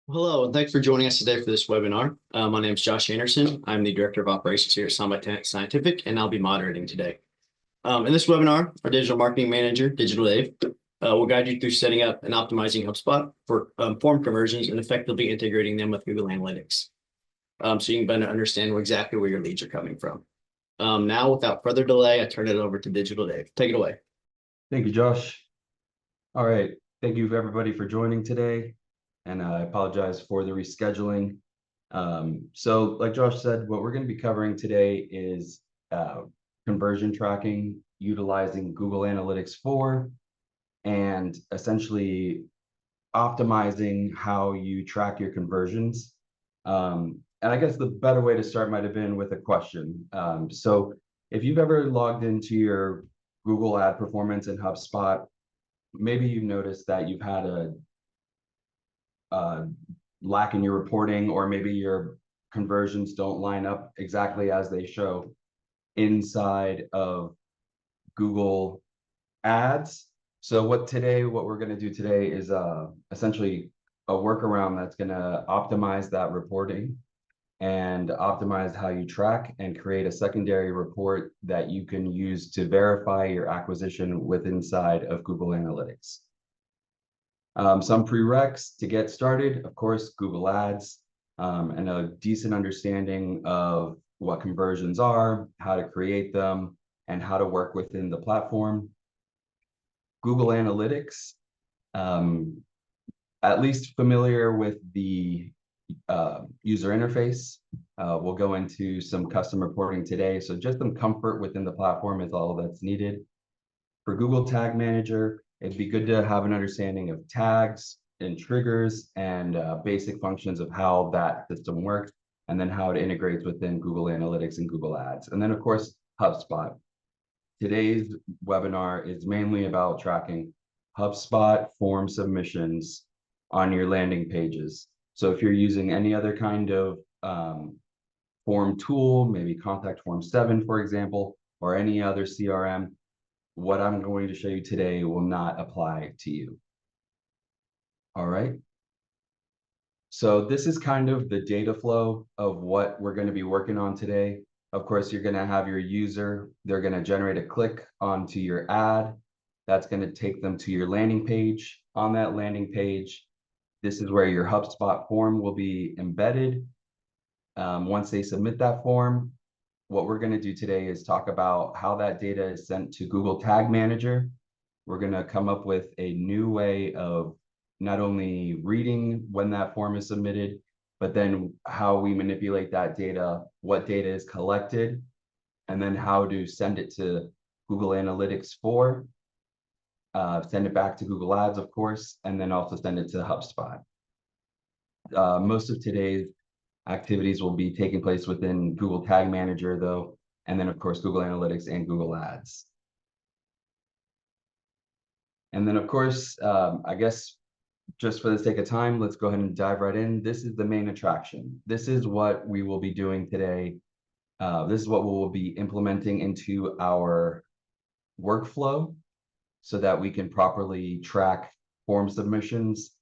Hello, and thanks for joining us today for this webinar. My name is Josh Anderson. I'm the Director of Operations here at Samba Scientific, and I'll be moderating today. In this webinar, our Digital Marketing Manager, Digital Dave, will guide you through setting up and optimizing HubSpot for form conversions and effectively integrating them with Google Analytics, so you can better understand exactly where your leads are coming from. Now, without further delay, I turn it over to Digital Dave. Take it away. Thank you, Josh. All right. Thank you everybody for joining today. And I apologize for the rescheduling. So like Josh said, what we're going to be covering today is conversion tracking, utilizing Google Analytics 4, and essentially optimizing how you track your conversions. And I guess the better way to start might have been with a question. So if you've ever logged into your Google ad performance in HubSpot, maybe you've noticed that you've had a lack in your reporting, or maybe your conversions don't line up exactly as they show inside of Google Ads. So what we're going to do today is essentially a workaround that's going to optimize that reporting and optimize how you track and create a secondary report that you can use to verify your acquisition with inside of Google Analytics. Some prereqs to get started, of course, Google Ads, and a decent understanding of what conversions are, how to create them, and how to work within the platform. Google Analytics, at least familiar with the user interface. We'll go into some custom reporting today. So just some comfort within the platform is all that's needed. For Google Tag Manager, it'd be good to have an understanding of tags and triggers and basic functions of how that system works, and then how it integrates within Google Analytics and Google Ads. And then, of course, HubSpot. Today's webinar is mainly about tracking HubSpot form submissions on your landing pages. So if you're using any other kind of form tool, maybe Contact Form 7, for example, or any other CRM, what I'm going to show you today will not apply to you. All right. So this is kind of the data flow of what we're going to be working on today. Of course, you're going to have your user. They're going to generate a click onto your ad. That's going to take them to your landing page. On that landing page, this is where your HubSpot form will be embedded. Once they submit that form, what we're going to do today is talk about how that data is sent to Google Tag Manager. We're going to come up with a new way of not only reading when that form is submitted, but then how we manipulate that data, what data is collected, and then how to send it to Google Analytics 4, send it back to Google Ads, of course, and then also send it to HubSpot. Most of today's activities will be taking place within Google Tag Manager, though, and then, of course, Google Analytics and Google Ads. And then, of course, I guess just for the sake of time, let's go ahead and dive right in. This is the main attraction. This is what we will be doing today. This is what we will be implementing into our workflow so that we can properly track form submissions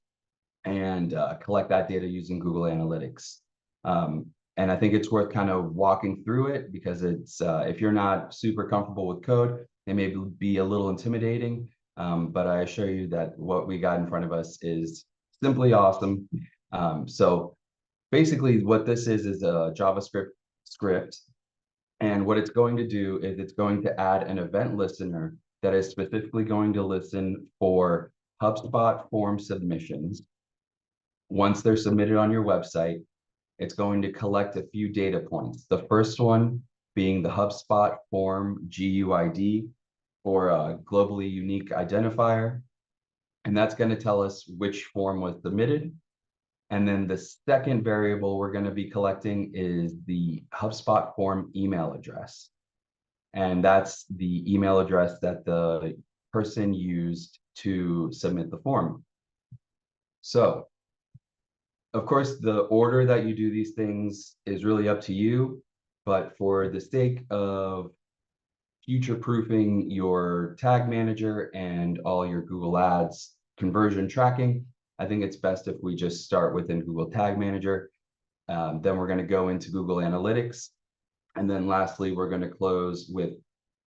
and collect that data using Google Analytics. And I think it's worth kind of walking through it, because it's if you're not super comfortable with code, it may be a little intimidating. But I assure you that what we got in front of us is simply awesome. So basically what this is a JavaScript script. And what it's going to do is it's going to add an event listener that is specifically going to listen for HubSpot form submissions. Once they're submitted on your website, it's going to collect a few data points. The first one being the HubSpot form GUID, or a globally unique identifier. And that's going to tell us which form was submitted. And then the second variable we're going to be collecting is the HubSpot form email address. And that's the email address that the person used to submit the form. So, of course, the order that you do these things is really up to you. But for the sake of future-proofing your tag manager and all your Google Ads conversion tracking, I think it's best if we just start within Google Tag Manager. Then we're going to go into Google Analytics. And then lastly, we're going to close with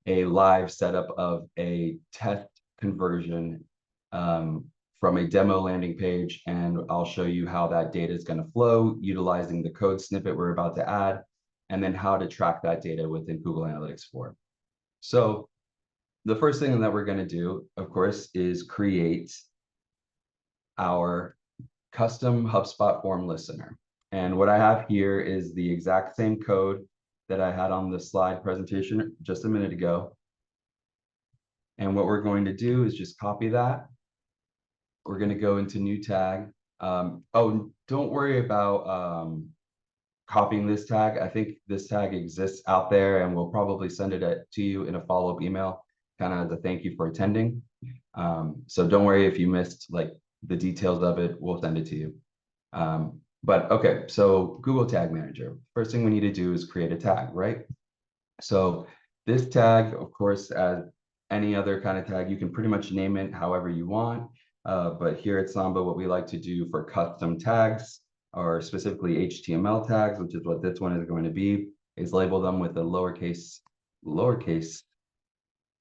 a live setup of a test conversion from a demo landing page. And I'll show you how that data is going to flow utilizing the code snippet we're about to add, and then how to track that data within Google Analytics 4. So the first thing that we're going to do, of course, is create our custom HubSpot form listener. And what I have here is the exact same code that I had on the slide presentation just a minute ago. And what we're going to do is just copy that. We're going to go into new tag. Oh, don't worry about copying this tag. I think this tag exists out there, and we'll probably send it to you in a follow-up email, kind of as a thank you for attending. So don't worry if you missed like the details of it, we'll send it to you. But okay, so Google Tag Manager. First thing we need to do is create a tag, right? So this tag, of course, as any other kind of tag, you can pretty much name it however you want. But here at Samba, what we like to do for custom tags, or specifically HTML tags, which is what this one is going to be, is label them with a lowercase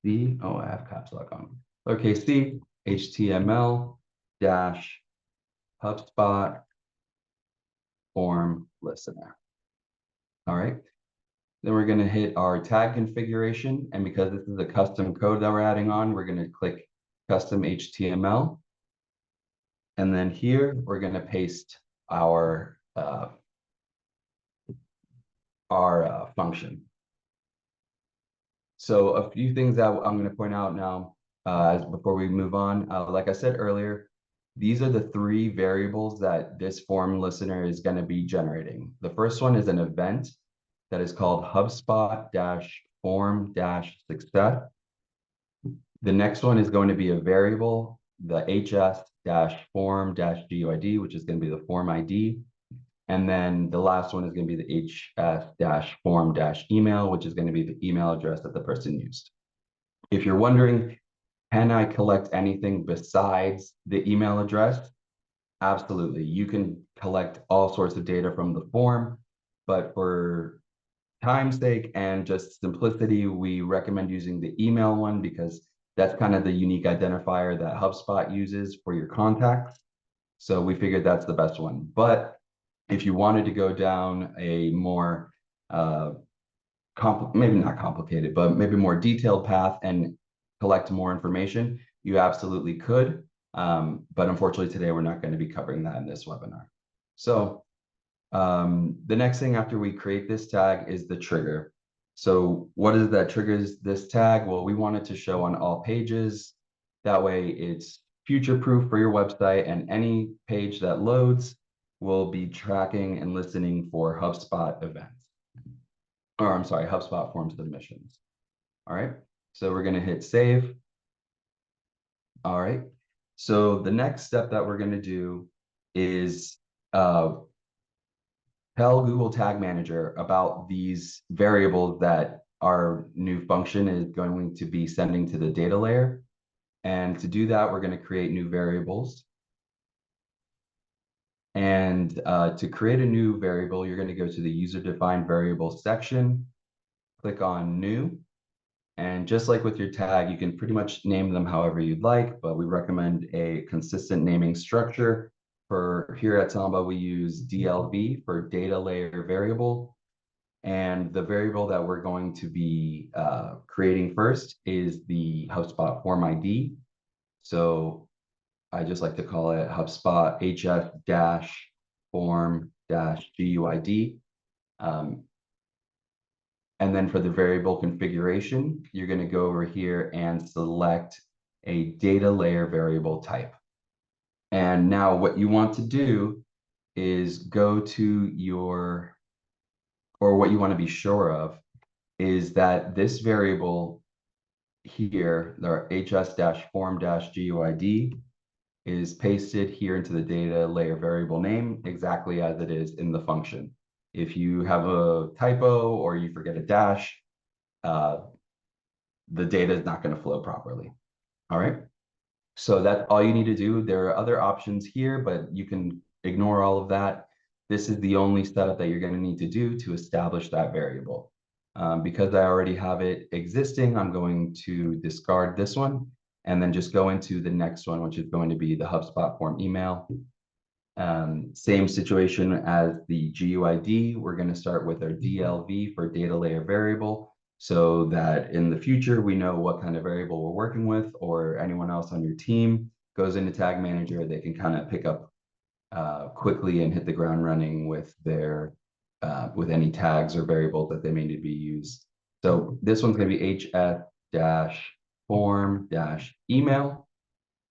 c. Oh, I have caps lock on. Lowercase c, HTML dash HubSpot form listener. All right. Then we're going to hit our tag configuration. And because this is a custom code that we're adding on, we're going to click custom HTML. And then here we're going to paste our function. So a few things that I'm going to point out now before we move on. Like I said earlier, these are the three variables that this form listener is going to be generating. The first one is an event that is called HubSpot-form-success. The next one is going to be a variable, the HS-form-GUID, which is going to be the form ID. And then the last one is going to be the HS-form-email, which is going to be the email address that the person used. If you're wondering, can I collect anything besides the email address? Absolutely. You can collect all sorts of data from the form, but for time's sake and just simplicity, we recommend using the email one because that's kind of the unique identifier that HubSpot uses for your contacts. So we figured that's the best one. But if you wanted to go down a more, maybe not complicated, but maybe more detailed path and collect more information, you absolutely could. But unfortunately, today we're not going to be covering that in this webinar. So the next thing after we create this tag is the trigger. So what is that triggers this tag? Well, we want it to show on all pages. That way it's future-proof for your website, and any page that loads will be tracking and listening for HubSpot events. Or I'm sorry, HubSpot form submissions. All right, so we're going to hit save. All right, so the next step that we're going to do is tell Google Tag Manager about these variables that our new function is going to be sending to the data layer. And to do that, we're going to create new variables. And to create a new variable, you're going to go to the user-defined variable section, click on new. And just like with your tag, you can pretty much name them however you'd like, but we recommend a consistent naming structure. For here at Samba, we use DLV for data layer variable. And the variable that we're going to be creating first is the HubSpot form ID. So I just like to call it HubSpot HS-form-GUID. And then for the variable configuration, you're going to go over here and select a data layer variable type. And now what you want to do is go to your, or what you want to be sure of is that this variable here, the HS-form-GUID, is pasted here into the data layer variable name exactly as it is in the function. If you have a typo or you forget a dash, the data is not going to flow properly. All right. So that's all you need to do. There are other options here, but you can ignore all of that. This is the only setup that you're going to need to do to establish that variable. Because I already have it existing, I'm going to discard this one and then just go into the next one, which is going to be the HubSpot form email. Same situation as the GUID. We're going to start with our DLV for data layer variable, so that in the future we know what kind of variable we're working with, or anyone else on your team goes into Tag Manager, they can kind of pick up quickly and hit the ground running with their with any tags or variables that they may need to be used. So this one's going to be hf-form-email,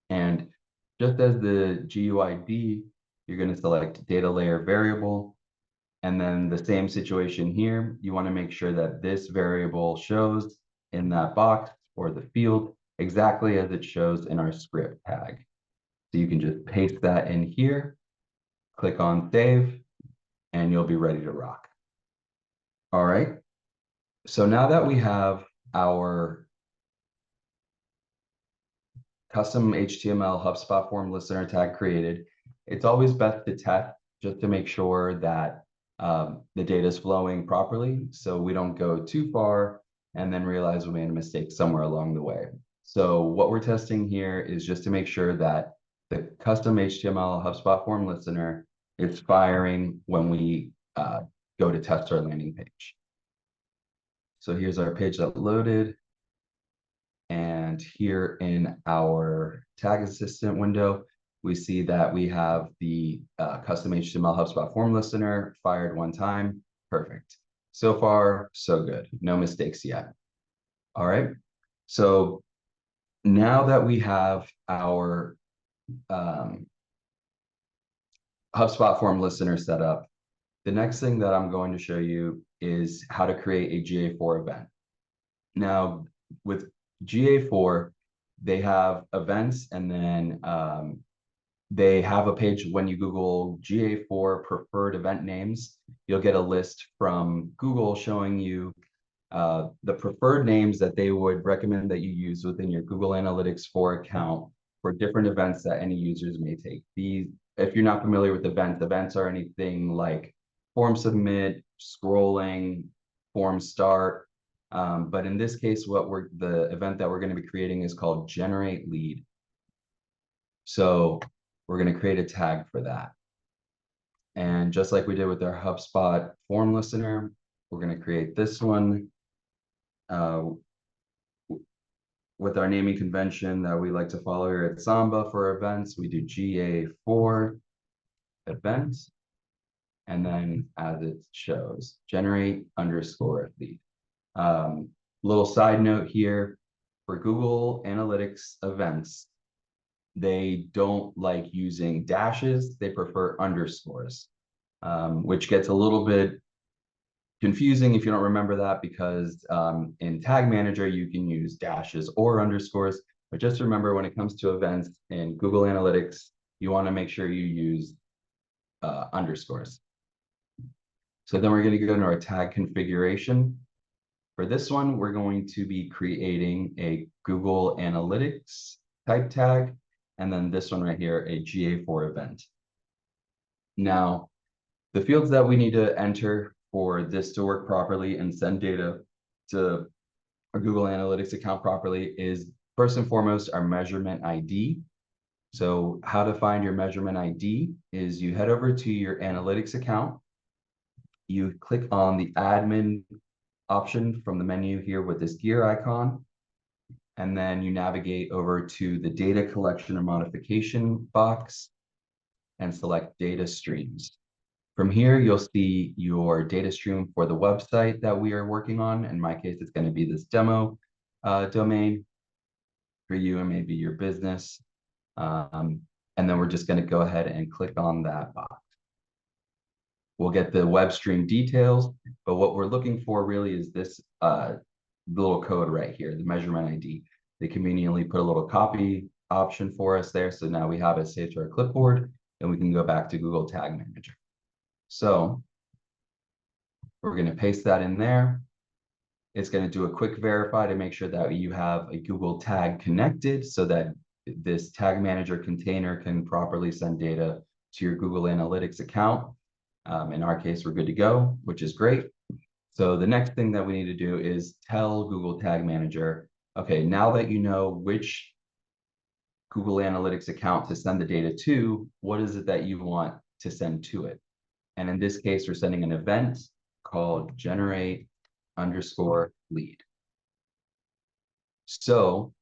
and just as the GUID, you're going to select data layer variable. And then the same situation here, you want to make sure that this variable shows in that box or the field exactly as it shows in our script tag. So you can just paste that in here, click on save, and you'll be ready to rock. All right. So now that we have our custom HTML HubSpot form listener tag created, it's always best to test just to make sure that the data is flowing properly, so we don't go too far and then realize we made a mistake somewhere along the way. So what we're testing here is just to make sure that the custom HTML HubSpot form listener is firing when we go to test our landing page. So here's our page that loaded. And here in our tag assistant window, we see that we have the custom HTML HubSpot form listener fired one time. Perfect. So far, so good. No mistakes yet. All right. So now that we have our HubSpot form listener set up, the next thing that I'm going to show you is how to create a GA4 event. Now, with GA4, they have events, and then they have a page. When you Google GA4 preferred event names, you'll get a list from Google showing you the preferred names that they would recommend that you use within your Google Analytics 4 account for different events that any users may take. These, if you're not familiar with events are anything like form submit, scrolling, form start. But in this case, the event that we're going to be creating is called generate lead. So we're going to create a tag for that. And just like we did with our HubSpot form listener, we're going to create this one with our naming convention that we like to follow here at Samba for events. We do GA4 events. And then as it shows, generate underscore lead. Little side note here, for Google Analytics events, they don't like using dashes. They prefer underscores, which gets a little bit confusing if you don't remember that, because in Tag Manager, you can use dashes or underscores. But just remember, when it comes to events in Google Analytics, you want to make sure you use underscores. So then we're going to go into our tag configuration. For this one, we're going to be creating a Google Analytics type tag, and then this one right here, a GA4 event. Now, the fields that we need to enter for this to work properly and send data to our Google Analytics account properly is, first and foremost, our measurement ID. So how to find your measurement ID is you head over to your analytics account, you click on the admin option from the menu here with this gear icon, and then you navigate over to the data collection or modification box and select data streams. From here, you'll see your data stream for the website that we are working on. In my case, it's going to be this demo domain. For you, and maybe your business. And then we're just going to go ahead and click on that box. We'll get the web stream details, but what we're looking for really is this little code right here, the measurement ID. They conveniently put a little copy option for us there. So now we have it saved to our clipboard, and we can go back to Google Tag Manager. So we're going to paste that in there. It's going to do a quick verify to make sure that you have a Google tag connected, so that this tag manager container can properly send data to your Google Analytics account. In our case, we're good to go, which is great. So the next thing that we need to do is tell Google Tag Manager, okay, now that you know which Google Analytics account to send the data to, what is it that you want to send to it? And in this case, we're sending an event called generate_lead. So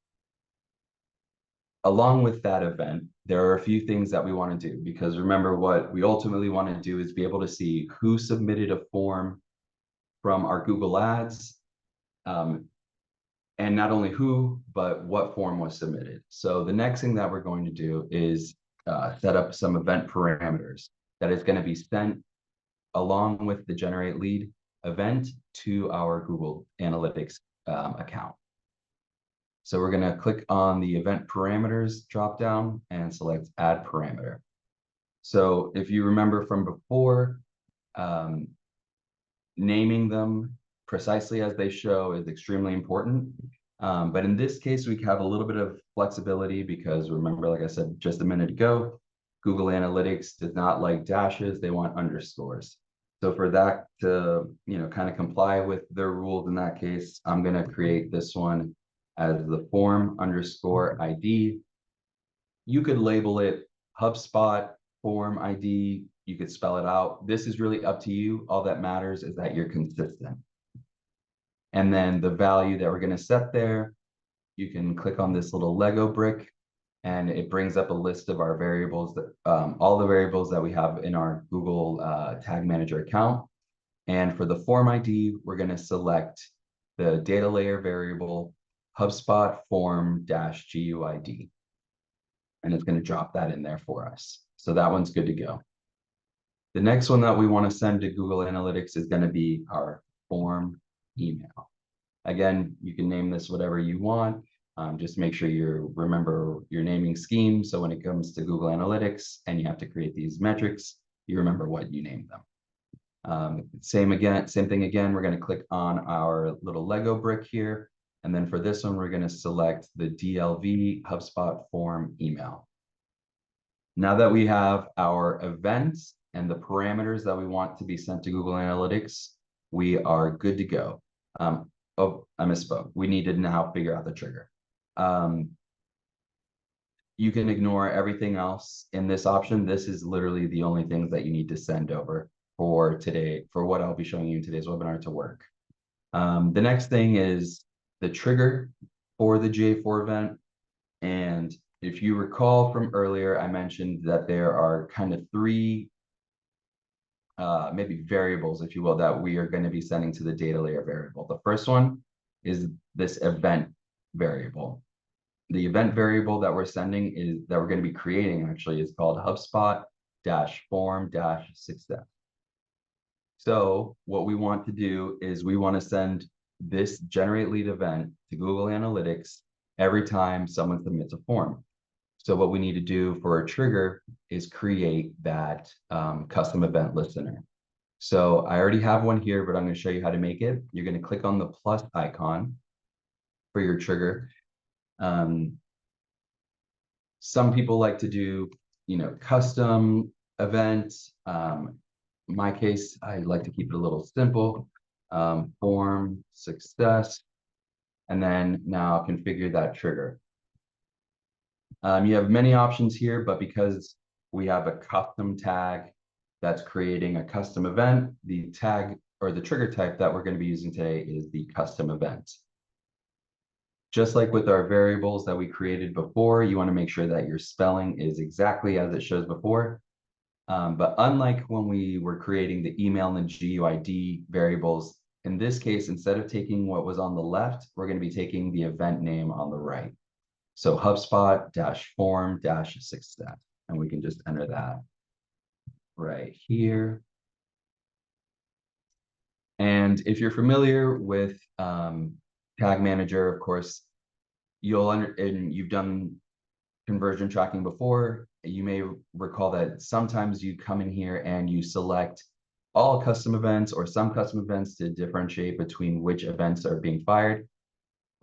along with that event, there are a few things that we want to do, because remember, what we ultimately want to do is be able to see who submitted a form from our Google Ads, and not only who, but what form was submitted. So the next thing that we're going to do is set up some event parameters that is going to be sent along with the generate lead event to our Google Analytics account. So we're going to click on the event parameters dropdown and select add parameter. So if you remember from before, naming them precisely as they show is extremely important. But in this case, we have a little bit of flexibility because remember, like I said just a minute ago, Google Analytics does not like dashes, they want underscores. So for that to, kind of comply with their rules in that case, I'm going to create this one as the form underscore ID. You could label it HubSpot form ID. You could spell it out. This is really up to you. All that matters is that you're consistent. And then the value that we're going to set there, you can click on this little Lego brick and it brings up a list of our variables, that all the variables that we have in our Google Tag Manager account. And for the form ID, we're going to select the data layer variable HubSpot form-GUID. And it's going to drop that in there for us. So that one's good to go. The next one that we want to send to Google Analytics is going to be our form email. Again, you can name this whatever you want. Just make sure you remember your naming scheme. So when it comes to Google Analytics and you have to create these metrics, you remember what you named them. Same thing again, we're going to click on our little Lego brick here. And then for this one, we're going to select the DLV HubSpot form email. Now that we have our events and the parameters that we want to be sent to Google Analytics, we are good to go. Oh, I misspoke. We need to now figure out the trigger. You can ignore everything else in this option. This is literally the only things that you need to send over for today, for what I'll be showing you in today's webinar to work. The next thing is the trigger for the GA4 event. And if you recall from earlier, I mentioned that there are kind of three maybe variables, if you will, that we are going to be sending to the data layer variable. The first one is this event variable. The event variable that we're sending that we're going to be creating actually is called HubSpot-form-success. So what we want to do is we want to send this generate lead event to Google Analytics every time someone submits a form. So what we need to do for a trigger is create that custom event listener. So I already have one here, but I'm going to show you how to make it. You're going to click on the plus icon for your trigger. Some people like to do, custom events. In my case, I like to keep it a little simple. Form success, and then now configure that trigger. You have many options here, but because we have a custom tag that's creating a custom event, the tag or the trigger type that we're going to be using today is the custom event. Just like with our variables that we created before, you want to make sure that your spelling is exactly as it shows before. But unlike when we were creating the email and the GUID variables, in this case, instead of taking what was on the left, we're going to be taking the event name on the right. So HubSpot-form-success, and we can just enter that right here. And if you're familiar with Tag Manager, of course, and you've done conversion tracking before, you may recall that sometimes you come in here and you select all custom events or some custom events to differentiate between which events are being fired.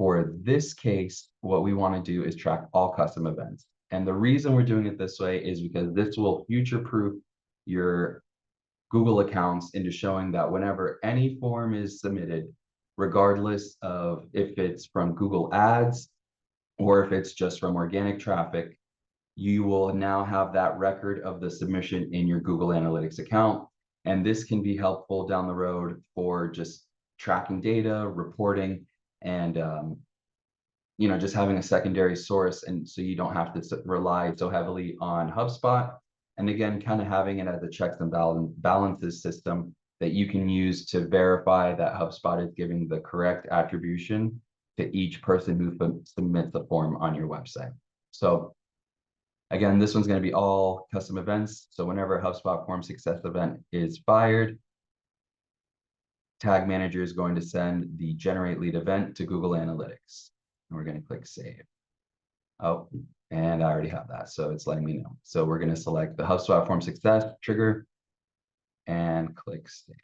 for this case, what we want to do is track all custom events. And the reason we're doing it this way is because this will future-proof your Google accounts into showing that whenever any form is submitted, regardless of if it's from Google Ads or if it's just from organic traffic, you will now have that record of the submission in your Google Analytics account. And this can be helpful down the road for just tracking data, reporting, and just having a secondary source. And so you don't have to rely so heavily on HubSpot. And again, kind of having it as a checks and balances system that you can use to verify that HubSpot is giving the correct attribution to each person who submits the form on your website. So again, this one's going to be all custom events. So whenever a HubSpot form success event is fired, Tag Manager is going to send the generate lead event to Google Analytics. And we're going to click save. Oh, and I already have that, so it's letting me know. So we're going to select the HubSpot form success trigger and click save.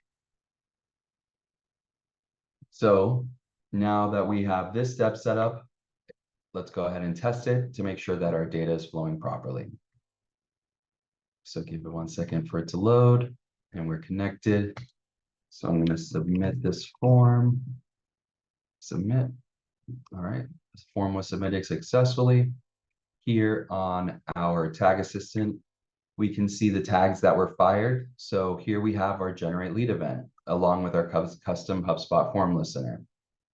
So now that we have this step set up, let's go ahead and test it to make sure that our data is flowing properly. So give it 1 second for it to load, and we're connected. So I'm going to submit this form. Submit. All right, this form was submitted successfully. Here on our tag assistant, we can see the tags that were fired. So here we have our generate lead event along with our custom HubSpot form listener.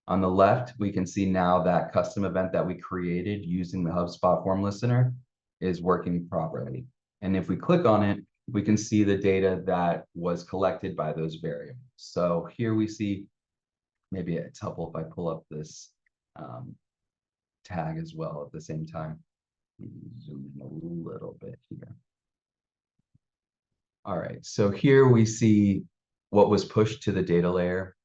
On the left, we can see now that custom event that we created using the HubSpot form listener is working properly. And if we click on it, we can see the data that was collected by those variables. So here we see, maybe it's helpful if I pull up this tag as well at the same time. Zoom in a little bit here. All right, so here we see what was pushed to the data layer.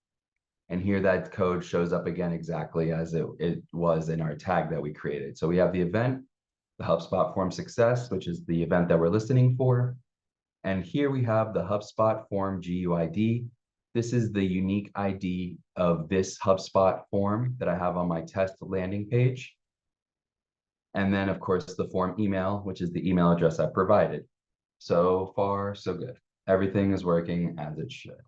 And here that code shows up again exactly as it was in our tag that we created. So we have the event, the HubSpot form success, which is the event that we're listening for. And here we have the HubSpot form GUID. This is the unique ID of this HubSpot form that I have on my test landing page. And then, of course, the form email, which is the email address I provided. So far, so good. Everything is working as it should.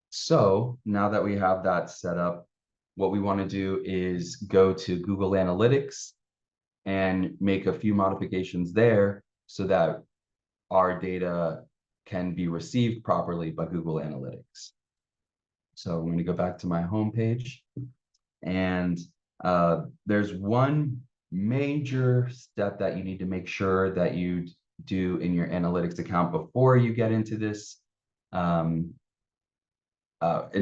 So now that we have that set up, what we want to do is go to Google Analytics and make a few modifications there so that our data can be received properly by Google Analytics. So I'm going to go back to my home page, and there's one major step that you need to make sure that you do in your analytics account before you get into this. In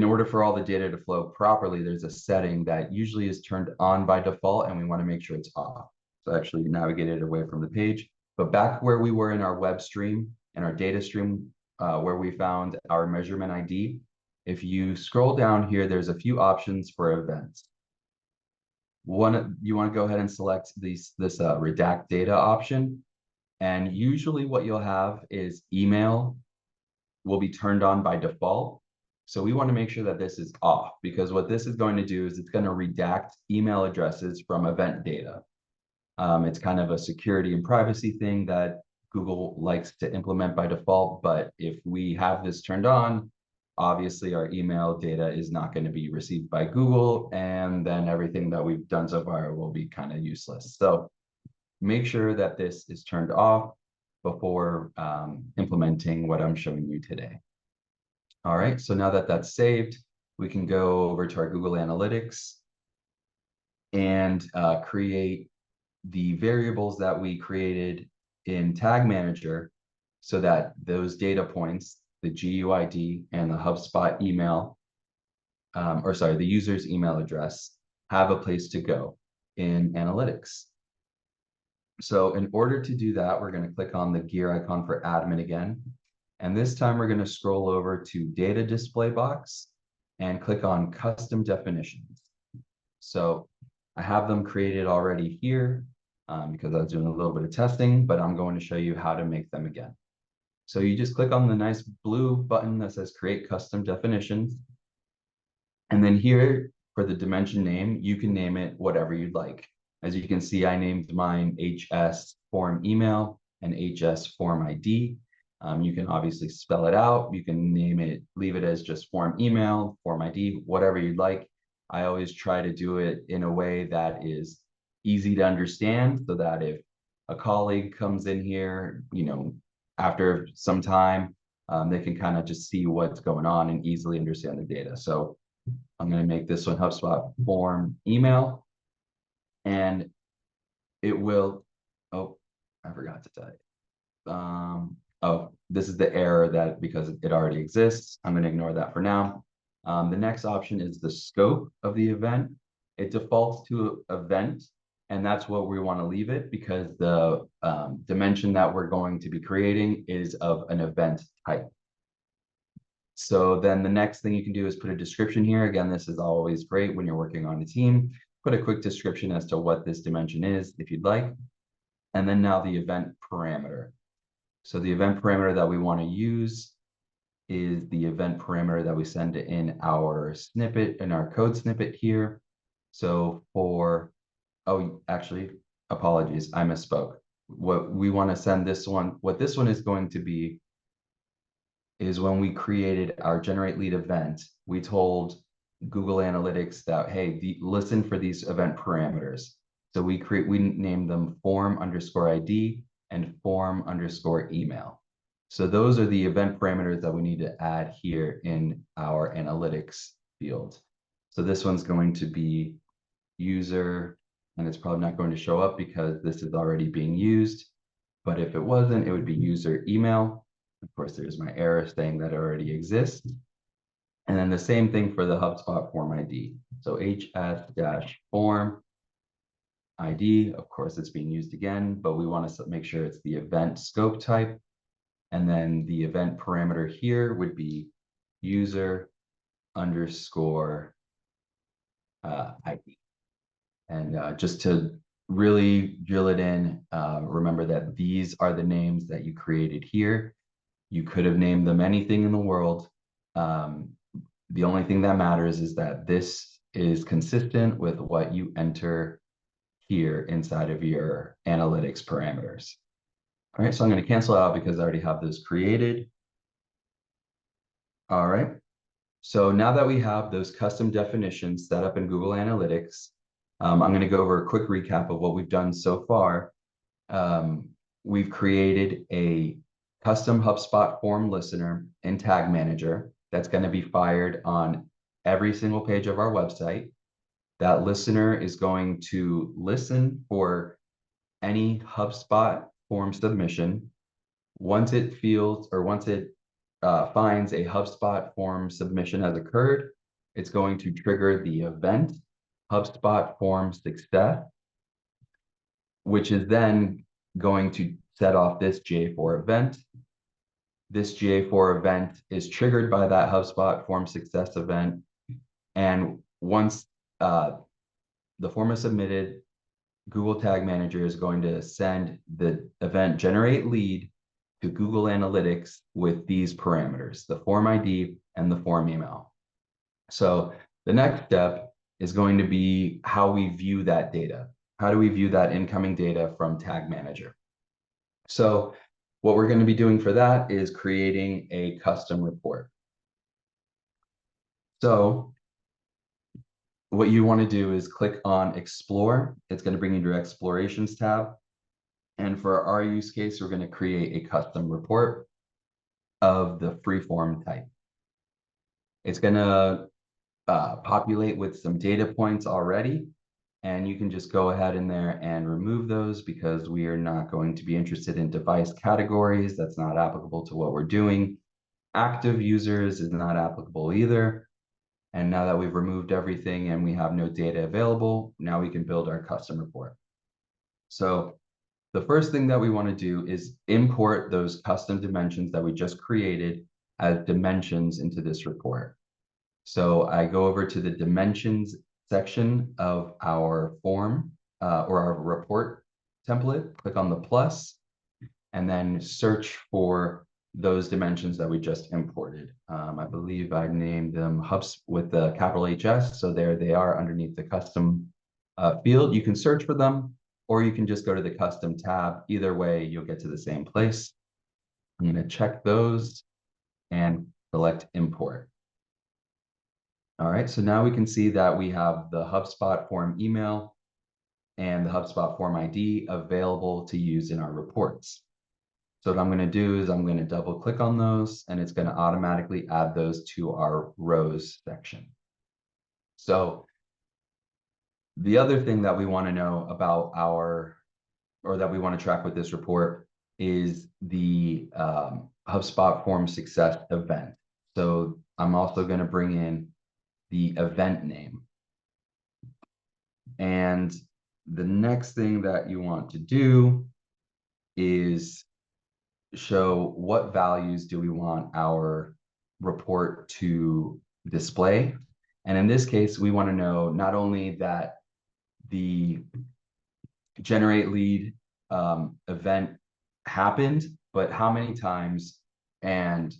order for all the data to flow properly, there's a setting that usually is turned on by default, and we want to make sure it's off. So I actually navigated away from the page, but back where we were in our web stream and our data stream, where we found our measurement ID, if you scroll down here, there's a few options for events. One, you want to go ahead and select this redact data option. And usually what you'll have is email will be turned on by default. So we want to make sure that this is off, because what this is going to do is it's going to redact email addresses from event data. It's kind of a security and privacy thing that Google likes to implement by default. But if we have this turned on, obviously our email data is not going to be received by Google, and then everything that we've done so far will be kind of useless. So make sure that this is turned off before implementing what I'm showing you today. All right, so now that that's saved, we can go over to our Google Analytics and create the variables that we created in Tag Manager so that those data points, the GUID and the HubSpot email, the user's email address, have a place to go in Analytics. So in order to do that, we're going to click on the gear icon for admin again. And this time we're going to scroll over to data display box and click on custom definitions. So I have them created already here because I was doing a little bit of testing, but I'm going to show you how to make them again. So you just click on the nice blue button that says create custom definitions. And then here for the dimension name, you can name it whatever you'd like. As you can see, I named mine HS form email and HS form ID. You can obviously spell it out. You can name it, leave it as just form email, form ID, whatever you'd like. I always try to do it in a way that is easy to understand so that if a colleague comes in here, after some time, they can kind of just see what's going on and easily understand the data. So I'm going to make this one HubSpot form email, and it will, oh, I forgot to tell you. Oh, this is the error that because it already exists. I'm going to ignore that for now. The next option is the scope of the event. It defaults to event, and that's what we want to leave it because the dimension that we're going to be creating is of an event type. So then the next thing you can do is put a description here. Again, this is always great when you're working on a team. Put a quick description as to what this dimension is, if you'd like. And then now the event parameter. So the event parameter that we want to use is the event parameter that we send in our snippet, in our code snippet here. So oh, actually, apologies, I misspoke. What we want to send this one, what this one is going to be is when we created our generate lead event, we told Google Analytics that, hey, listen for these event parameters. So we named them form_ID and form_email. So those are the event parameters that we need to add here in our analytics field. So this one's going to be user, and it's probably not going to show up because this is already being used. But if it wasn't, it would be user email. Of course, there's my error saying that it already exists. And then the same thing for the HubSpot form ID. So HS-form ID, of course, it's being used again, but we want to make sure it's the event scope type. And then the event parameter here would be user underscore ID. And just to really drill it in, remember that these are the names that you created here. You could have named them anything in the world. The only thing that matters is that this is consistent with what you enter here inside of your analytics parameters. All right, so I'm going to cancel out because I already have those created. All right, so now that we have those custom definitions set up in Google Analytics, I'm going to go over a quick recap of what we've done so far. We've created a custom HubSpot form listener and tag manager that's going to be fired on every single page of our website. That listener is going to listen for any HubSpot form submission. Once it finds a HubSpot form submission has occurred, it's going to trigger the event HubSpot form success, which is then going to set off this GA4 event. This GA4 event is triggered by that HubSpot form success event. And once the form is submitted, Google Tag Manager is going to send the event generate lead to Google Analytics with these parameters, the form ID and the form email. So the next step is going to be how we view that data. How do we view that incoming data from Tag Manager? So what we're going to be doing for that is creating a custom report. So what you want to do is click on Explore. It's going to bring you to your Explorations tab. And for our use case, we're going to create a custom report of the freeform type. It's going to populate with some data points already. And you can just go ahead in there and remove those because we are not going to be interested in device categories. That's not applicable to what we're doing. Active users is not applicable either. And now that we've removed everything and we have no data available, now we can build our custom report. So the first thing that we want to do is import those custom dimensions that we just created as dimensions into this report. So I go over to the dimensions section of our form or our report template, click on the plus, and then search for those dimensions that we just imported. I believe I named them hubs with the capital HS. So there they are underneath the custom field. You can search for them, or you can just go to the custom tab. Either way, you'll get to the same place. I'm going to check those and select import. All right, so now we can see that we have the HubSpot form email and the HubSpot form ID available to use in our reports. So what I'm going to do is I'm going to double click on those, and it's going to automatically add those to our rows section. So the other thing that we want to know about or that we want to track with this report is the HubSpot form success event. So I'm also going to bring in the event name. And the next thing that you want to do is show what values do we want our report to display. And in this case, we want to know not only that the generate lead event happened, but how many times and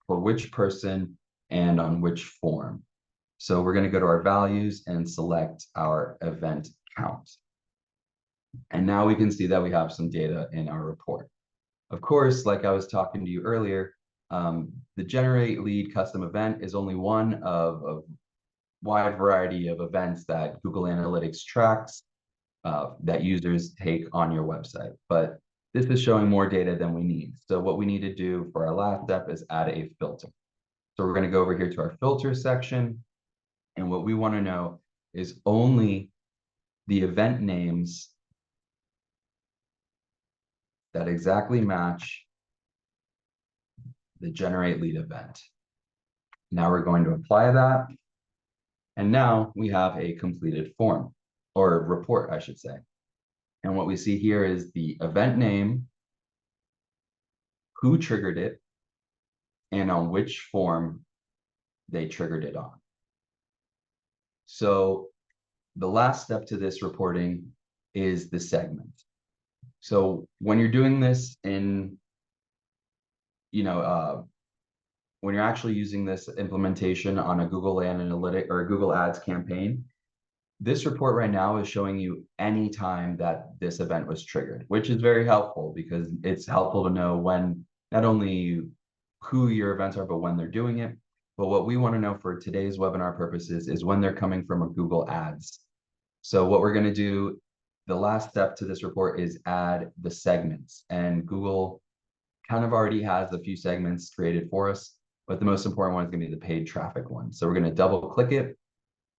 for which person and on which form. So we're going to go to our values and select our event count. And now we can see that we have some data in our report. Of course, like I was talking to you earlier, the generate lead custom event is only one of a wide variety of events that Google Analytics tracks that users take on your website. But this is showing more data than we need. So what we need to do for our last step is add a filter. So we're going to go over here to our filter section. And what we want to know is only the event names that exactly match the generate lead event. Now we're going to apply that. And now we have a completed form, or report, I should say. And what we see here is the event name, who triggered it, and on which form they triggered it on. So the last step to this reporting is the segment. So when you're doing this in, when you're actually using this implementation on a Google Analytics or a Google Ads campaign, this report right now is showing you any time that this event was triggered, which is very helpful because it's helpful to know when, not only who your events are, but when they're doing it. But what we want to know for today's webinar purposes is when they're coming from a Google Ads. So what we're going to do, the last step to this report is add the segments. And Google kind of already has a few segments created for us, but the most important one is going to be the paid traffic one. So we're going to double click it,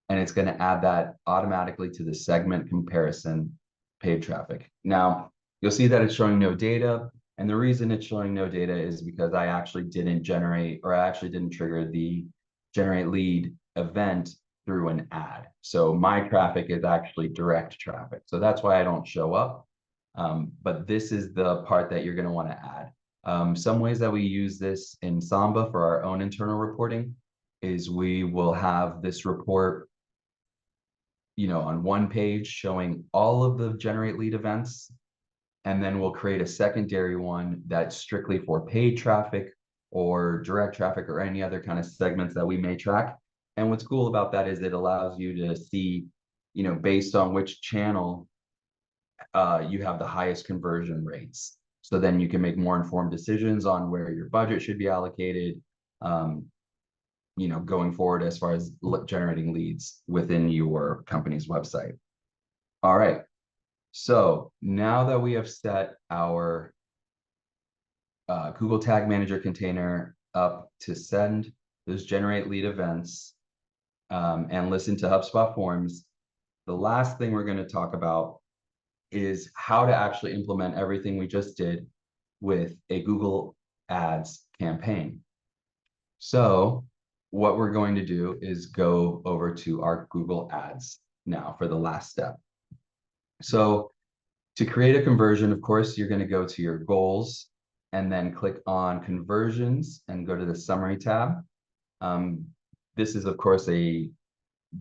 and it's going to add that automatically to the segment comparison paid traffic. Now, you'll see that it's showing no data. And the reason it's showing no data is because I actually didn't trigger the generate lead event through an ad. So my traffic is actually direct traffic. So that's why I don't show up. But this is the part that you're going to want to add. Some ways that we use this in Samba for our own internal reporting is we will have this report, on one page showing all of the generate lead events. And then we'll create a secondary one that's strictly for paid traffic or direct traffic or any other kind of segments that we may track. And what's cool about that is it allows you to see, based on which channel you have the highest conversion rates. So then you can make more informed decisions on where your budget should be allocated, going forward as far as generating leads within your company's website. All right. So now that we have set our Google Tag Manager container up to send those generate lead events and listen to HubSpot forms, the last thing we're going to talk about is how to actually implement everything we just did with a Google Ads campaign. So what we're going to do is go over to our Google Ads now for the last step. So to create a conversion, of course, you're going to go to your goals and then click on conversions and go to the summary tab. This is, of course, a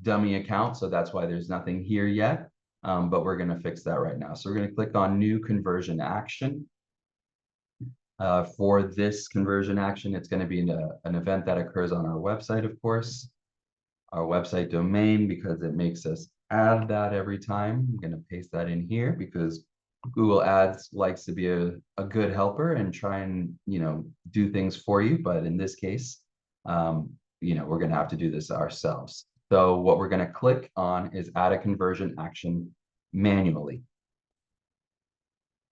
dummy account, so that's why there's nothing here yet, but we're going to fix that right now. So we're going to click on new conversion action. For this conversion action, it's going to be an event that occurs on our website, of course, our website domain, because it makes us add that every time. I'm going to paste that in here because Google Ads likes to be a good helper and try and, do things for you. But in this case, we're going to have to do this ourselves. So what we're going to click on is add a conversion action manually.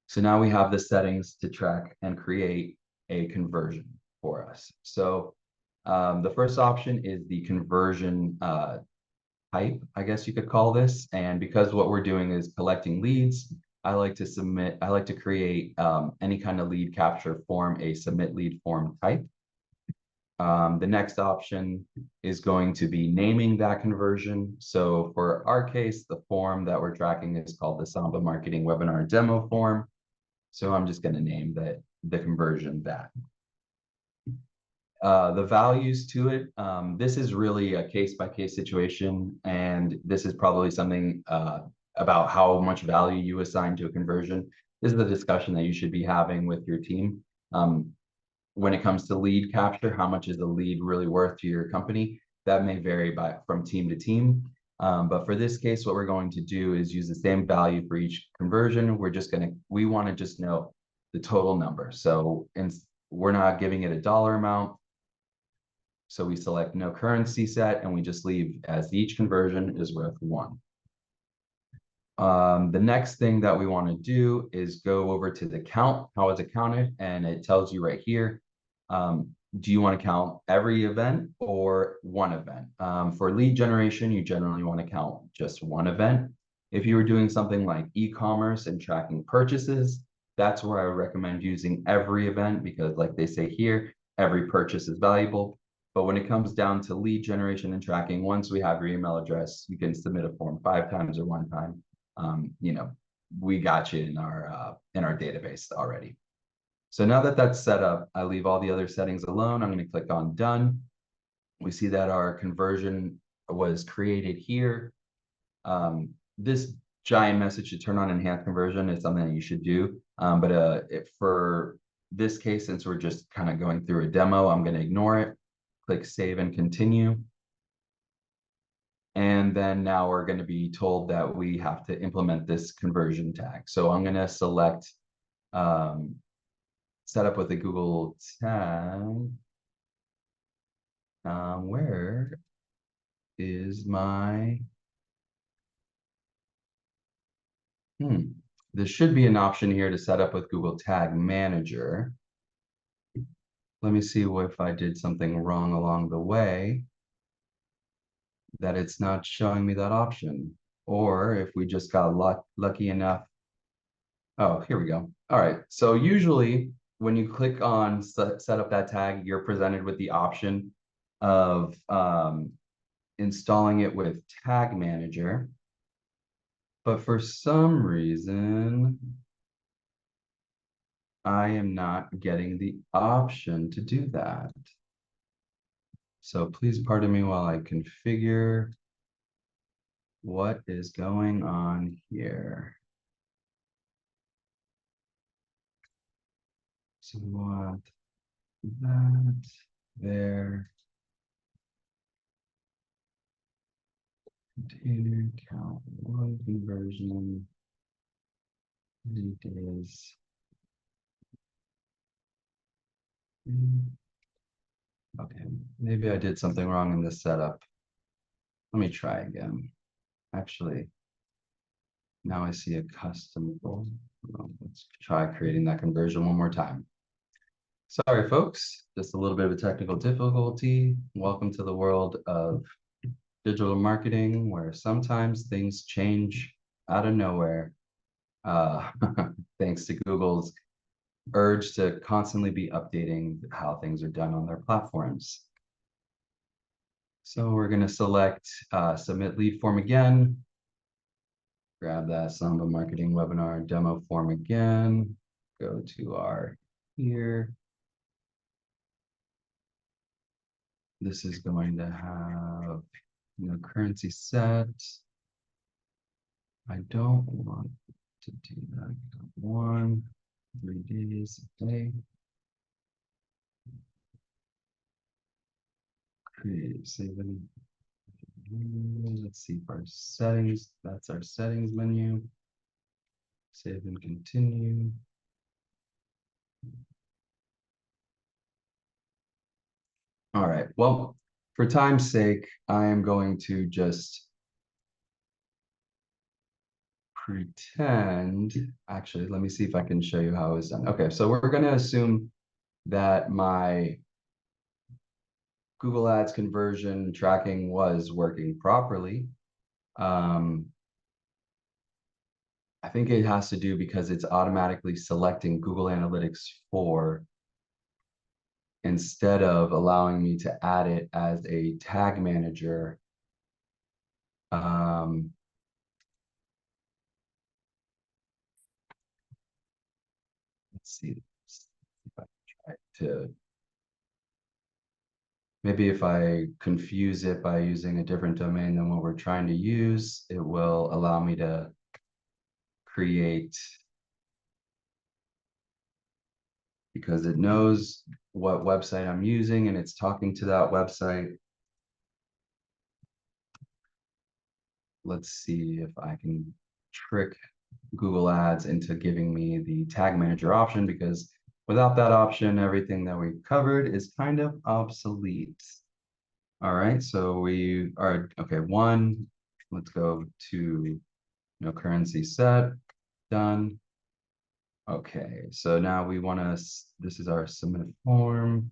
So now we have the settings to track and create a conversion for us. So the first option is the conversion type, I guess you could call this. And because what we're doing is collecting leads, I like to create any kind of lead capture form, a submit lead form type. The next option is going to be naming that conversion. So for our case, the form that we're tracking is called the Samba Marketing Webinar Demo Form. So I'm just going to name the conversion that. The values to it, this is really a case-by-case situation, and this is probably something about how much value you assign to a conversion. This is a discussion that you should be having with your team. When it comes to lead capture, how much is the lead really worth to your company? That may vary from team to team. But for this case, what we're going to do is use the same value for each conversion. We want to just know the total number. So we're not giving it a dollar amount. So we select no currency set and we just leave as each conversion is worth 1. The next thing that we want to do is go over to the count. How is it counted? And it tells you right here. Do you want to count every event or one event? For lead generation, you generally want to count just one event. If you were doing something like e-commerce and tracking purchases, that's where I would recommend using every event because like they say here, every purchase is valuable. But when it comes down to lead generation and tracking, once we have your email address, you can submit a form 5 times or 1 time. We got you in our database already. So now that that's set up, I leave all the other settings alone. I'm going to click on done. We see that our conversion was created here. This giant message to turn on enhanced conversion is something that you should do. But for this case, since we're just kind of going through a demo, I'm going to ignore it. Click save and continue. And then now we're going to be told that we have to implement this conversion tag. So I'm going to select set up with a Google tag. Where is my there should be an option here to set up with Google Tag Manager. Let me see if I did something wrong along the way that it's not showing me that option, or if we just got lucky enough. Oh, here we go. All right. So usually when you click on set up that tag, you're presented with the option of installing it with Tag Manager. But for some reason, I am not getting the option to do that. So please pardon me while I configure what is going on here. So we want that there. Container count 1 conversion. It is. Okay, maybe I did something wrong in this setup. Let me try again. Actually, now I see a custom goal. Well, let's try creating that conversion one more time. Sorry, folks, just a little bit of a technical difficulty. Welcome to the world of digital marketing, where sometimes things change out of nowhere. Thanks to Google's urge to constantly be updating how things are done on their platforms. So we're going to select submit lead form again. Grab that Samba Marketing Webinar Demo form again. Go to our here. This is going to have currency set. I don't want to do that. 1, 3 days a day. Create, save and let's see for our settings. That's our settings menu. Save and continue. All right. Well, for time's sake, I am going to just pretend. Actually, let me see if I can show you how it's done. Okay, so we're going to assume that my Google Ads conversion tracking was working properly. I think it has to do because it's automatically selecting Google Analytics 4 instead of allowing me to add it as a tag manager. Let's see if I try to, maybe if I confuse it by using a different domain than what we're trying to use, it will allow me to create, because it knows what website I'm using and it's talking to that website. Let's see if I can trick Google Ads into giving me the tag manager option, because without that option, everything that we've covered is kind of obsolete. All right, so we are, okay, one, let's go to no currency set, done. Okay, so now we want to, this is our submit form.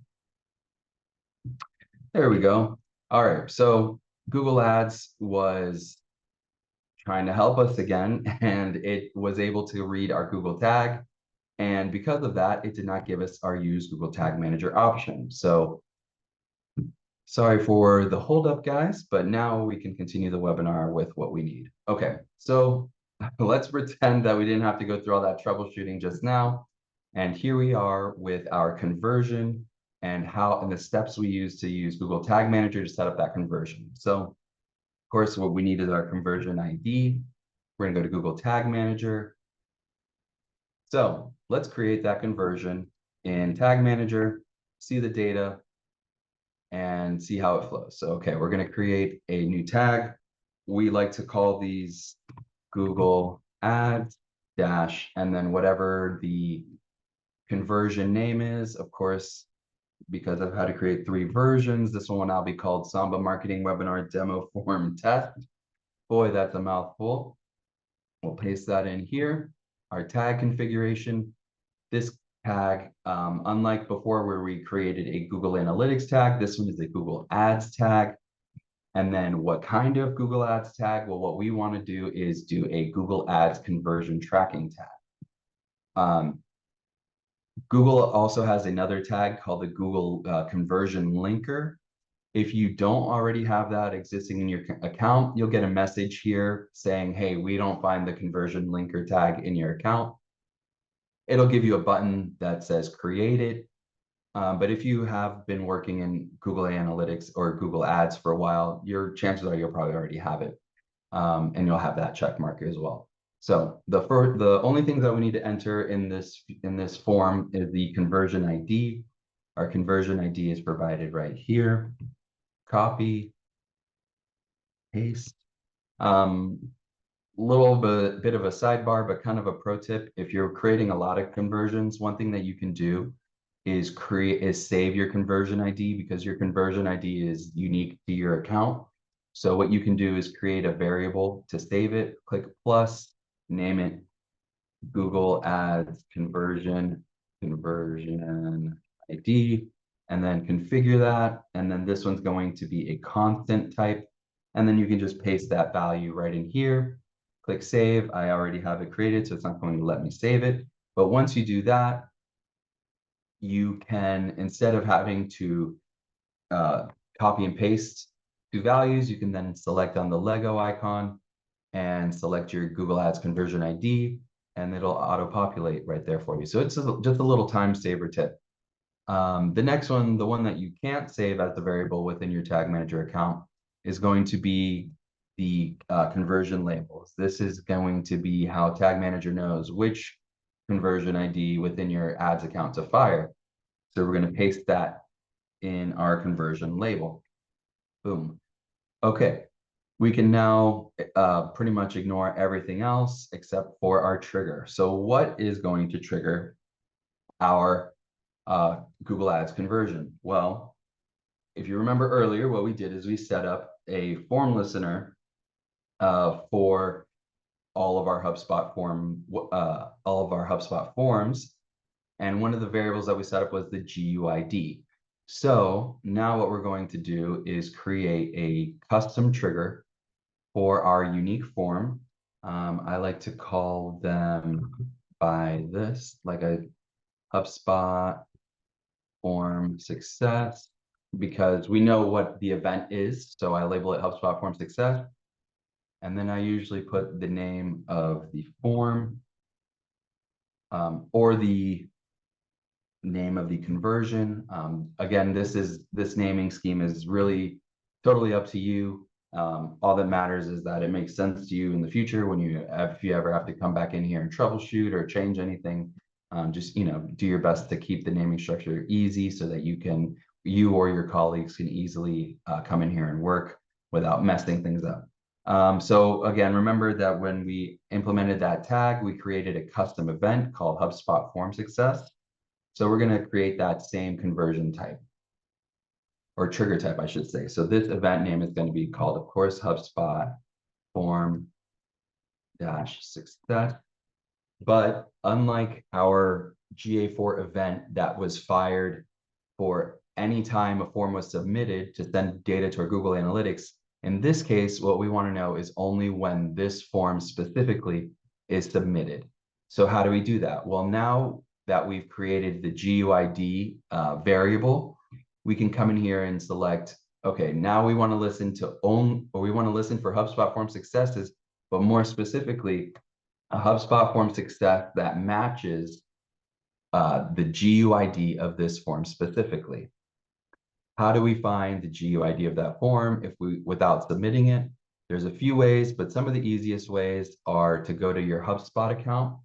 There we go. All right, so Google Ads was trying to help us again, and it was able to read our Google tag. And because of that, it did not give us our use Google Tag Manager option. So sorry for the holdup, guys, but now we can continue the webinar with what we need. Okay, so let's pretend that we didn't have to go through all that troubleshooting just now. And here we are with our conversion and the steps we use to use Google Tag Manager to set up that conversion. So of course, what we need is our conversion ID. We're gonna go to Google Tag Manager. So let's create that conversion in Tag Manager, see the data, and see how it flows. So, okay, we're going to create a new tag. We like to call these Google Ads dash, and then whatever the conversion name is, of course, because I've had to create 3 versions, this one will now be called Samba Marketing Webinar Demo Form Test. Boy, that's a mouthful. We'll paste that in here. Our tag configuration. This tag, unlike before where we created a Google Analytics tag, this one is a Google Ads tag. And then what kind of Google Ads tag? Well, what we want to do is do a Google Ads conversion tracking tag. Google also has another tag called the Google Conversion Linker. If you don't already have that existing in your account, you'll get a message here saying, hey, we don't find the conversion linker tag in your account. It'll give you a button that says create it. But if you have been working in Google Analytics or Google Ads for a while, your chances are you'll probably already have it. And you'll have that check mark as well. So the only things that we need to enter in this form is the conversion ID. Our conversion ID is provided right here. Copy, paste. Little bit of a sidebar, but kind of a pro tip. If you're creating a lot of conversions, one thing that you can do is save your conversion ID, because your conversion ID is unique to your account. So what you can do is create a variable to save it, click plus, name it Google Ads conversion ID, and then configure that. And then this one's going to be a constant type. And then you can just paste that value right in here. Click save. I already have it created, so it's not going to let me save it. But once you do that, you can, instead of having to copy and paste 2 values, you can then select on the Lego icon and select your Google Ads conversion ID, and it'll auto-populate right there for you. So it's just a little time saver tip. The next one, the one that you can't save as the variable within your Tag Manager account, is going to be the conversion labels. This is going to be how Tag Manager knows which conversion ID within your ads account to fire. So we're going to paste that in our conversion label. Boom. Okay. We can now pretty much ignore everything else except for our trigger. So what is going to trigger our Google Ads conversion? Well, if you remember earlier, what we did is we set up a form listener for all of our HubSpot forms. And one of the variables that we set up was the GUID. So now what we're going to do is create a custom trigger for our unique form. I like to call them by this, like a HubSpot form success, because we know what the event is. So I label it HubSpot form success. And then I usually put the name of the form or the name of the conversion. Again, this naming scheme is really totally up to you. All that matters is that it makes sense to you in the future when if you ever have to come back in here and troubleshoot or change anything. Just do your best to keep the naming structure easy so that you or your colleagues can easily come in here and work without messing things up. So again, remember that when we implemented that tag, we created a custom event called HubSpot Form Success. So we're going to create that same conversion type or trigger type, I should say. So this event name is going to be called, of course, HubSpot Form Success. But unlike our GA4 event that was fired for any time a form was submitted to send data to our Google Analytics, in this case, what we want to know is only when this form specifically is submitted. So how do we do that? Well, now that we've created the GUID variable, we can come in here and select, okay, now we want to listen for HubSpot form successes, but more specifically, a HubSpot form success that matches the GUID of this form specifically. How do we find the GUID of that form without submitting it? There's a few ways, but some of the easiest ways are to go to your HubSpot account,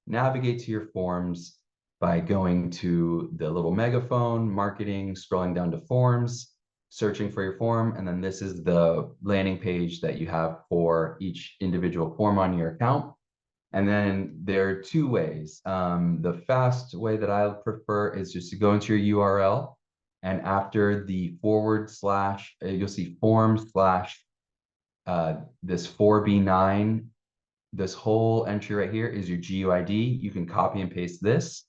navigate to your forms by going to the little megaphone, marketing, scrolling down to forms, searching for your form, and then this is the landing page that you have for each individual form on your account. And then there are two ways. The fast way that I prefer is just to go into your URL, and after the / you'll see form / this 4B9, this whole entry right here is your GUID. You can copy and paste this,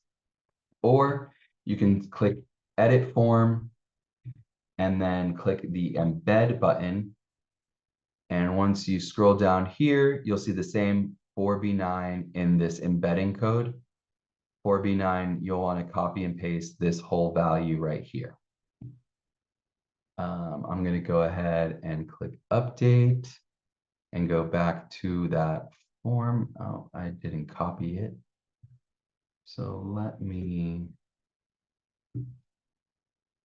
or you can click edit form and then click the embed button. And once you scroll down here, you'll see the same 4B9 in this embedding code. 4B9, you'll want to copy and paste this whole value right here. I'm going to go ahead and click update and go back to that form. Oh, I didn't copy it. So let me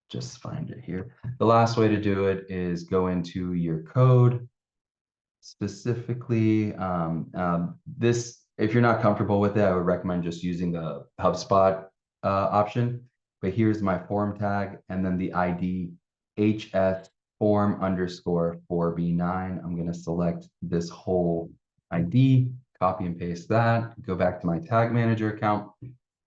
just find it here. The last way to do it is go into your code. Specifically, if you're not comfortable with it, I would recommend just using the HubSpot option. But here's my form tag and then the ID HS form _ 4B9. I'm going to select this whole ID, copy and paste that, go back to my tag manager account.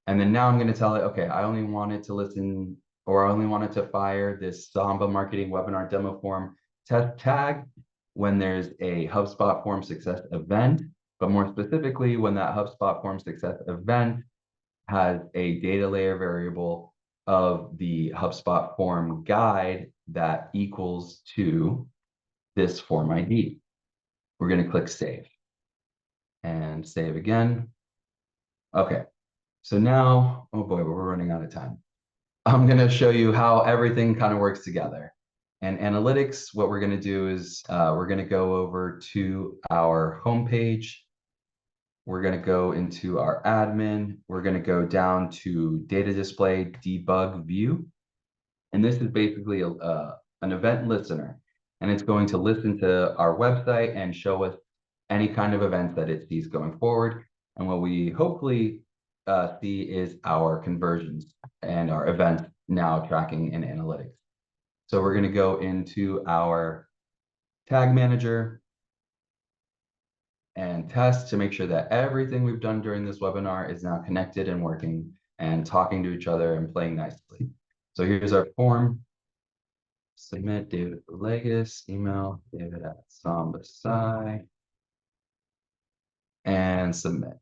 And then now I'm going to tell it, okay, I only wanted to listen, or I only wanted to fire this Samba marketing webinar demo form test tag when there's a HubSpot form success event, but more specifically, when that HubSpot form success event has a data layer variable of the HubSpot form guide that equals to this form ID. We're going to click save and save again. Okay, so now, oh boy, we're running out of time. I'm going to show you how everything kind of works together. And analytics, what we're going to do is we're going to go over to our homepage. We're going to go into our admin. We're going to go down to data display debug view. And this is basically an event listener. And it's going to listen to our website and show us any kind of events that it sees going forward. And what we hopefully see is our conversions and our events now tracking and analytics. So we're going to go into our tag manager and test to make sure that everything we've done during this webinar is now connected and working and talking to each other and playing nicely. So here's our form. Submit David Villegas, email David at Samba Sci, and submit.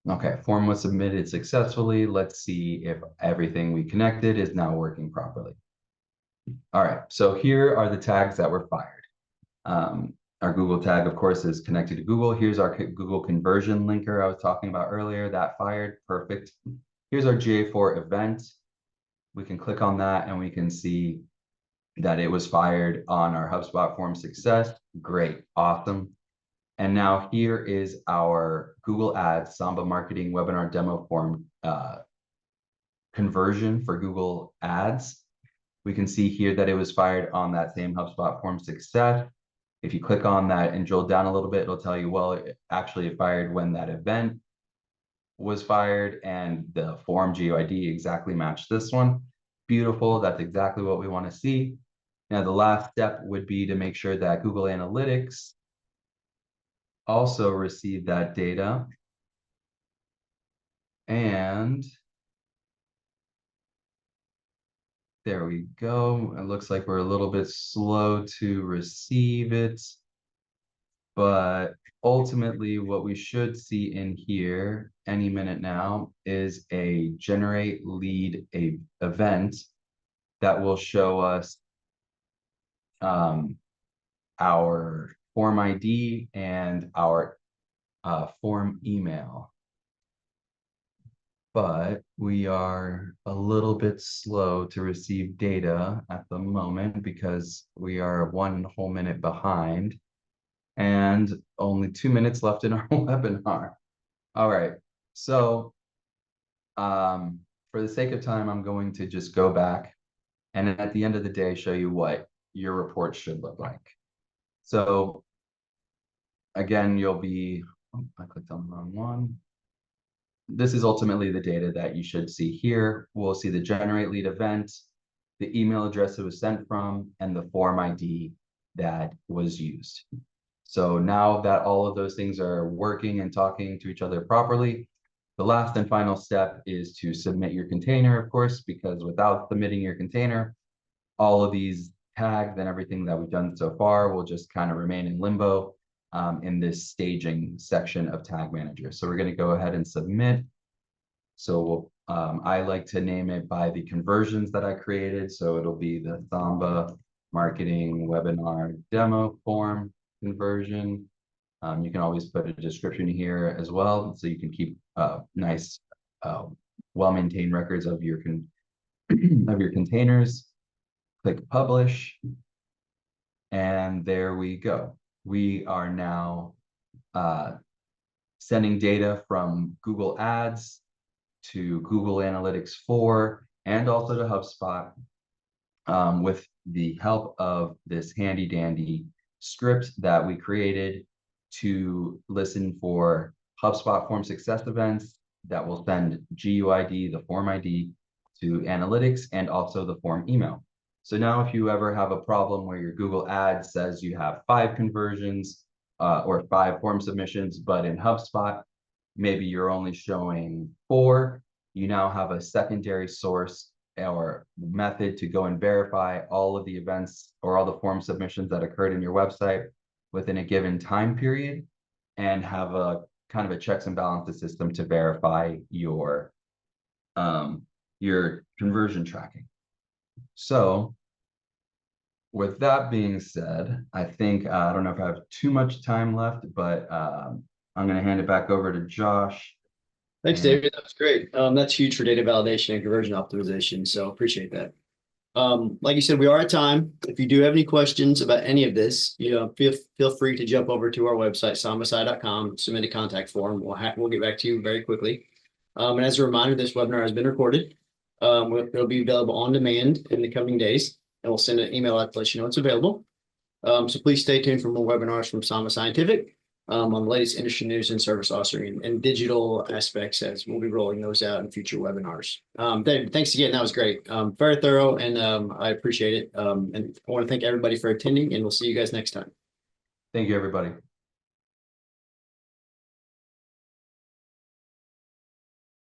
Okay, form was submitted successfully. Let's see if everything we connected is now working properly. All right, so here are the tags that were fired. Our Google tag, of course, is connected to Google. Here's our Google conversion linker I was talking about earlier. That fired, perfect. Here's our GA4 event. We can click on that and we can see that it was fired on our HubSpot form success. Great, awesome. And now here is our Google Ads Samba Marketing Webinar Demo Form conversion for Google Ads. We can see here that it was fired on that same HubSpot form success. If you click on that and drill down a little bit, it'll tell you, well, it actually fired when that event was fired and the form GUID exactly matched this one. Beautiful, that's exactly what we want to see. Now, the last step would be to make sure that Google Analytics also receive that data. And there we go. It looks like we're a little bit slow to receive it, but ultimately what we should see in here any minute now is a generate lead event that will show us our form ID and our form email. But we are a little bit slow to receive data at the moment because we are 1 whole minute behind and only 2 minutes left in our webinar. All right, so for the sake of time, I'm going to just go back and at the end of the day, show you what your report should look like. So again, you'll be, oh, I clicked on the wrong one. This is ultimately the data that you should see here. We'll see the generate lead event, the email address it was sent from, and the form ID that was used. So now that all of those things are working and talking to each other properly, the last and final step is to submit your container, of course, because without submitting your container, all of these tags and everything that we've done so far will just kind of remain in limbo in this staging section of Tag Manager. So we're going to go ahead and submit. So I like to name it by the conversions that I created. So it'll be the Samba Marketing Webinar Demo Form conversion. You can always put a description here as well, so you can keep nice, well-maintained records of your containers. Click Publish, and there we go. We are now sending data from Google Ads to Google Analytics 4 and also to HubSpot with the help of this handy dandy script that we created to listen for HubSpot form success events that will send GUID, the form ID, to analytics and also the form email. So now if you ever have a problem where your Google Ads says you have 5 conversions or 5 form submissions, but in HubSpot, maybe you're only showing 4, you now have a secondary source or method to go and verify all of the events or all the form submissions that occurred in your website within a given time period and have a kind of a checks and balances system to verify your conversion tracking. So with that being said, I think, I don't know if I have too much time left, but I'm going to hand it back over to Josh. Thanks, David. That was great. That's huge for data validation and conversion optimization. So appreciate that. Like you said, we are at time. If you do have any questions about any of this, feel free to jump over to our website, sambasci.com, submit a contact form. We'll get back to you very quickly. And as a reminder, this webinar has been recorded. It'll be available on demand in the coming days, and we'll send an email out to let you know it's available. So please stay tuned for more webinars from Samba Scientific. on the latest industry news and service offering and digital aspects, as we'll be rolling those out in future webinars. Dave, thanks again. That was great. Very thorough, and I appreciate it. And I want to thank everybody for attending, and we'll see you guys next time. Thank you, everybody.